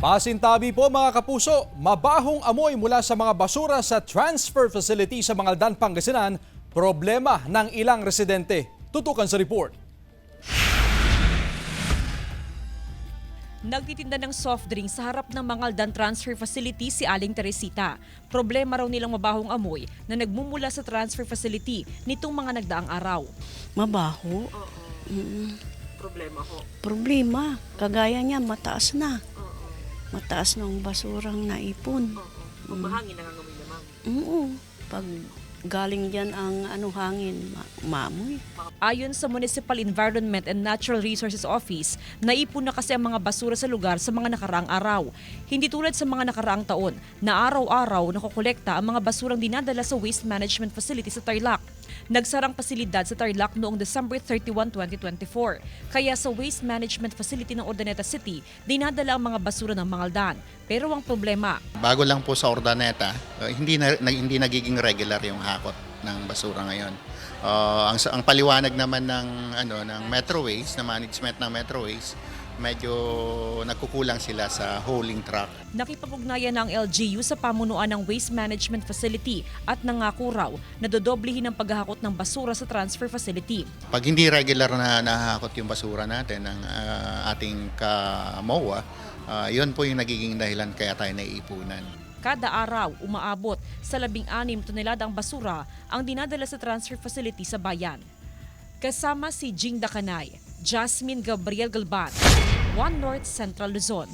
Pasintabi po mga kapuso, mabahong amoy mula sa mga basura sa transfer facility sa Mangaldan, Pangasinan, problema ng ilang residente. Tutukan sa report. Nagtitinda ng soft drink sa harap ng Mangaldan Transfer Facility si Aling Teresita. Problema raw nilang mabahong amoy na nagmumula sa transfer facility nitong mga nagdaang araw. Mabaho. Problema ho. Problema. Kagaya niya, mataas na. Mataas ng basurang naipon. Pag mahangin, nangangamoy naman. Oo. Pag galing dyan ang hangin, maamoy. Ayon sa Municipal Environment and Natural Resources Office, naipon na kasi ang mga basura sa lugar sa mga nakaraang araw. Hindi tulad sa mga nakaraang taon na araw-araw nakokolekta ang mga basurang dinadala sa Waste Management Facility sa Tarlac. Nagsarang pasilidad sa Tarlac noong December 31, 2024. Kaya sa Waste Management Facility ng Urdaneta City, dinadala ang mga basura ng Mangaldan. Pero ang problema, Bago lang po sa Urdaneta, hindi nagiging regular yung hakot ng basura ngayon. Ang paliwanag naman ng Metro Waste, na management ng Metro Waste, medyo nagkukulang sila sa hauling truck. nakipag-ugnayan ng LGU sa pamunuan ng Waste Management Facility at nangako raw na dodoblihin ang paghahakot ng basura sa transfer facility. Pag hindi regular na nahahakot yung basura natin ng ating ka-MOA, yun po yung nagiging dahilan kaya tayo naiipunan. Kada araw, umaabot sa 16 toneladang basura ang dinadala sa transfer facility sa bayan. Kasama si Jing Dakanay, Jasmine Gabriel Galban, One North Central Luzon.